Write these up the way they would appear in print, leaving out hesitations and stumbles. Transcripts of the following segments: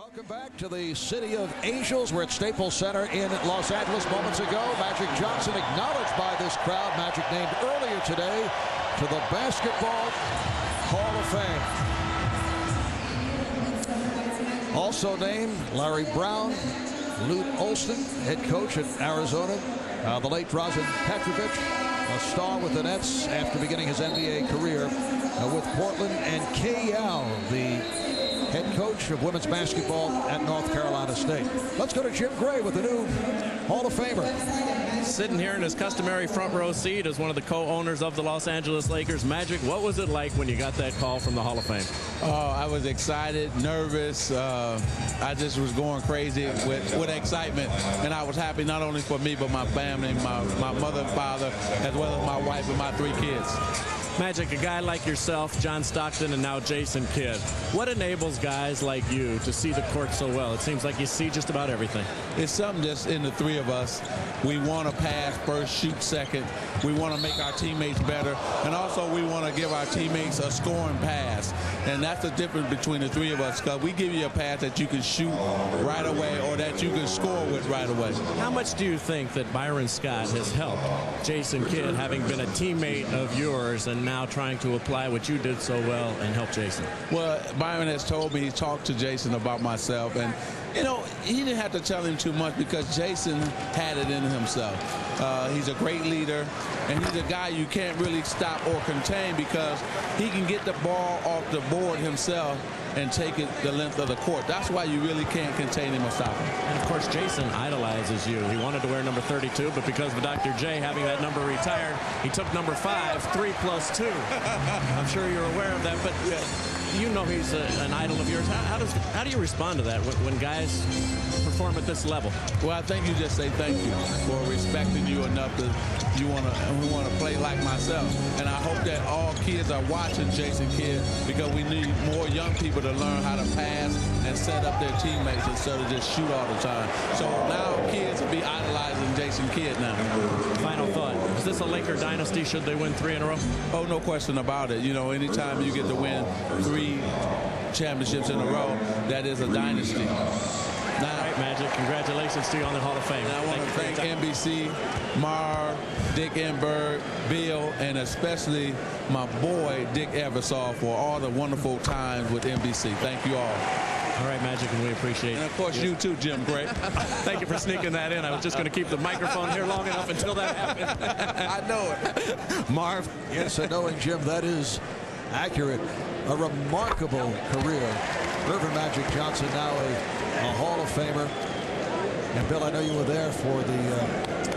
Welcome back to the City of Angels. We're at Staples Center in Los Angeles moments ago. Magic Johnson acknowledged by this crowd. Magic named earlier today to the Basketball Hall of Fame. Also named Larry Brown, Lute Olson, head coach at Arizona. The late Drazen Petrovic, a star with the Nets after beginning his NBA career with Portland, and Kay Yow, the head coach of women's basketball at North Carolina State. Let's go to Jim Gray with the new Hall of Famer. Sitting here in his customary front row seat as one of the co-owners of the Los Angeles Lakers. Magic, what was it like when you got that call from the Hall of Fame? Oh, I was excited, nervous. I just was going crazy with excitement. And I was happy not only for me, but my family, my mother and father, as well as my wife and my 3 kids. Magic, a guy like yourself, John Stockton, and now Jason Kidd. What enables guys like you to see the court so well? It seems like you see just about everything. It's something just in the 3 of us. We want to pass first, shoot second. We want to make our teammates better. And also we want to give our teammates a scoring pass. And that's the difference between the 3 of us, because we give you a pass that you can shoot right away or that you can score with right away. How much do you think that Byron Scott has helped Jason Kidd, having been a teammate of yours and now trying to apply what you did so well and help Jason? Well, Byron has told me, he talked to Jason about myself, and you know, he didn't have to tell him too much because Jason had it in himself. He's a great leader, and he's a guy you can't really stop or contain because he can get the ball off the board himself and take it the length of the court. That's why you really can't contain him or stop him. And of course, Jason idolizes you. He wanted to wear number 32, but because of Dr. J having that number retired, he took number 5, 3 plus 2. I'm sure you're aware of that, but you know he's an idol of yours. How do you respond to that when guys perform at this level? Well, I think you just say thank you for respecting you enough that we want to play like myself. And I hope that all kids are watching Jason Kidd, because we need more young people to learn how to pass and set up their teammates instead of just shoot all the time. So now kids will be idolizing Jason Kidd now. Final thought. Is this a Laker dynasty? Should they win 3 in a row? Oh, no question about it. You know, anytime you get to win 3 championships in a row, that is a dynasty. Now, all right, Magic, congratulations to you on the Hall of Fame. And I want to thank NBC, Marv, Dick Enberg, Bill, and especially my boy, Dick Ebersol, for all the wonderful times with NBC. Thank you all. All right, Magic, and we appreciate it. And, of course, you too, Jim Gray. Thank you for sneaking that in. I was just going to keep the microphone here long enough until that happened. I know it. Marv? Yes, and knowing Jim, that is accurate. A remarkable career. Irvin Magic Johnson, now a Hall of Famer. And Bill, I know you were there for the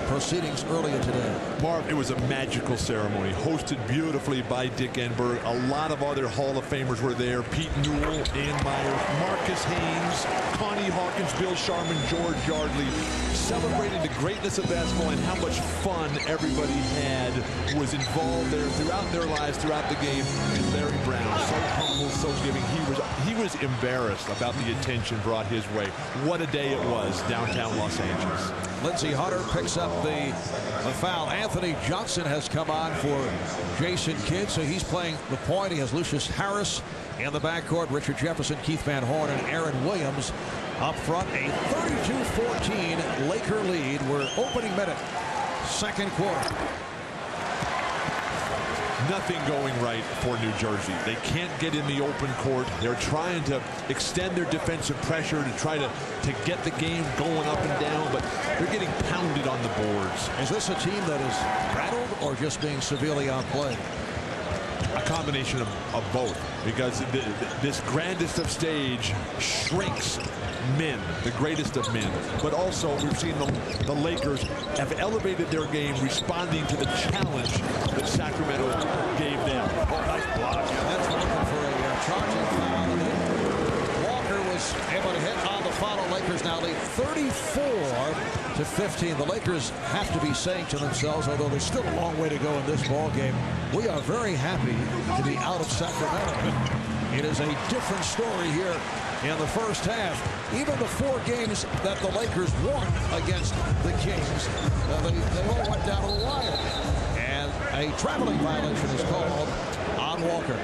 proceedings earlier today. Marv, it was a magical ceremony, hosted beautifully by Dick Enberg. A lot of other Hall of Famers were there. Pete Newell, Ann Meyer, Marcus Haynes, Connie Hawkins, Bill Sharman, George Yardley, celebrating the greatness of basketball and how much fun everybody had, was involved there throughout their lives, throughout the game. And Larry Brown, so humble, so giving. He was embarrassed about the attention brought his way. What a day it was downtown Los Angeles. Lindsey Hunter picks up the foul. Anthony Johnson has come on for Jason Kidd, so he's playing the point. He has Lucius Harris in the backcourt, Richard Jefferson, Keith Van Horn, and Aaron Williams up front. A 32-14 Laker lead. We're opening minute, second quarter. Nothing going right for New Jersey. They can't get in the open court. They're trying to extend their defensive pressure to try to get the game going up and down, but they're getting pounded on the boards. Is this a team that is rattled or just being severely outplayed? A combination of both, because this grandest of stage shrinks men, the greatest of men. But also we've seen the Lakers have elevated their game, responding to the challenge that Sacramento gave them. Oh, nice block. That's looking for a charging foul. Walker was able to hit on the foul. Lakers now lead 34-15. The Lakers have to be saying to themselves, although there's still a long way to go in this ball game, we are very happy to be out of Sacramento. It is a different story here in the first half. Even the 4 games that the Lakers won against the Kings, they all went down to the wire. And a traveling violation is called on Walker.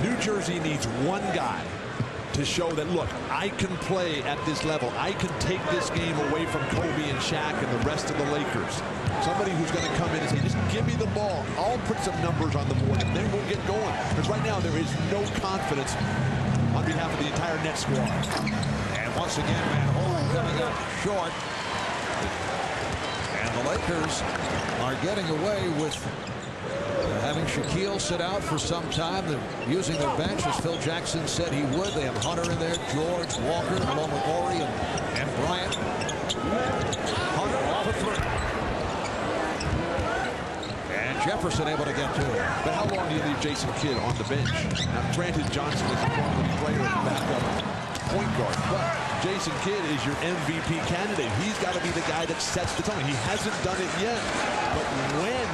New Jersey needs one guy to show that, look, I can play at this level. I can take this game away from Kobe and Shaq and the rest of the Lakers. Somebody who's going to come in and say, just give me the ball. I'll put some numbers on the board, and then we'll get going. Because right now there is no confidence on behalf of the entire net squad. And once again, Van Horn coming up short. And the Lakers are getting away with having Shaquille sit out for some time. They're using their bench, as Phil Jackson said he would. They have Hunter in there, George, Walker, along with Horry and Bryant. Hunter off a three. And Jefferson able to get to it. But how long do you leave Jason Kidd on the bench? Now, granted, Johnson is a quality player at backup point guard, but Jason Kidd is your MVP candidate. He's got to be the guy that sets the tone. He hasn't done it yet. But when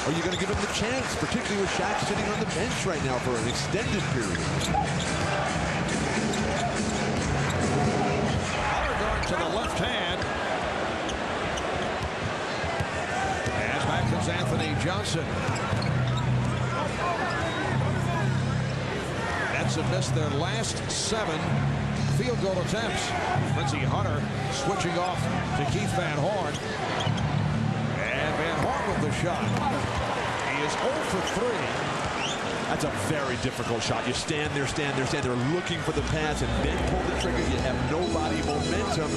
are you going to give him the chance, particularly with Shaq sitting on the bench right now for an extended period? Hunter going to the left hand. And back comes Anthony Johnson. Nets have missed their last 7 field goal attempts. Lindsey Hunter switching off to Keith Van Horn. And Van Horn with the shot. He is 0 for 3. That's a very difficult shot. You stand there, They're looking for the pass and then pull the trigger. You have no body momentum.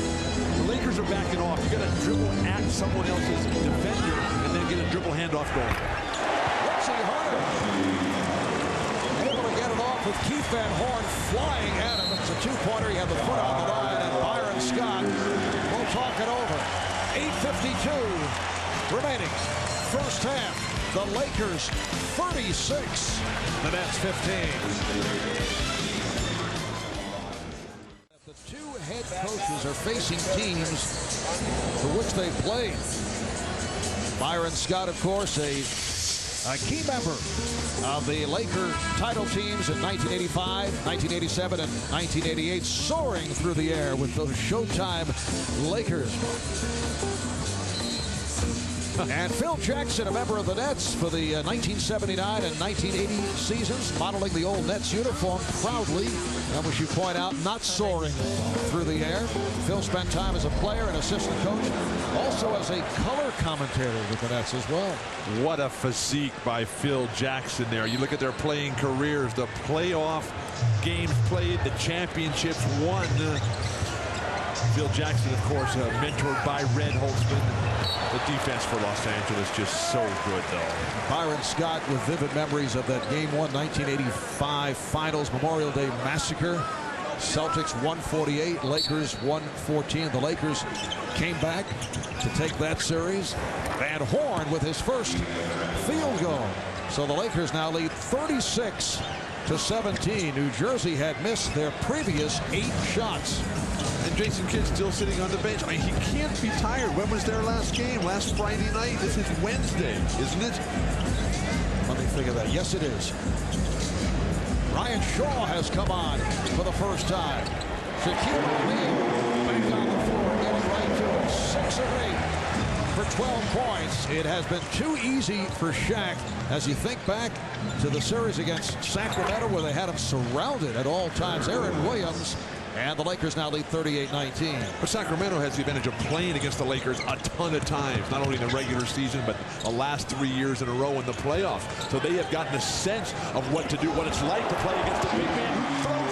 The Lakers are backing off. You got to dribble at someone else's defender and then get a dribble handoff going. Lindsey Hunter able to get it off with Keith Van Horn flying at him. It's a two-pointer. He had the foot on the line, and Byron Scott will talk it over. 8:52 remaining. First half. The Lakers 36. The Nets 15. The two head coaches are facing teams for which they played. Byron Scott, of course, a key member of the Laker title teams in 1985, 1987, and 1988, soaring through the air with those Showtime Lakers. And Phil Jackson, a member of the Nets for the 1979 and 1980 seasons, modeling the old Nets uniform proudly. And we should point out, not soaring through the air. Phil spent time as a player and assistant coach, also as a color commentator with the Nets as well. What a physique by Phil Jackson there. You look at their playing careers, the playoff games played, the championships won. Phil Jackson, of course, mentored by Red Holtzman. The defense for Los Angeles just so good, though. Byron Scott with vivid memories of that Game 1 1985 Finals Memorial Day Massacre. Celtics 148, Lakers 114. The Lakers came back to take that series. Van Horn with his first field goal. So the Lakers now lead 36-17. New Jersey had missed their previous 8 shots. And Jason Kidd's still sitting on the bench. I mean, he can't be tired. When was their last game? Last Friday night? This is Wednesday, isn't it? Let me figure that. Yes, it is. Ryan Shaw has come on for the first time. Shaquille O'Neal back on the floor, getting right to it. 6 of 8 for 12 points. It has been too easy for Shaq as you think back to the series against Sacramento where they had him surrounded at all times. Aaron Williams. And the Lakers now lead 38-19. But Sacramento has the advantage of playing against the Lakers a ton of times, not only in the regular season, but the last 3 years in a row in the playoffs. So they have gotten a sense of what to do, what it's like to play against a big man who throws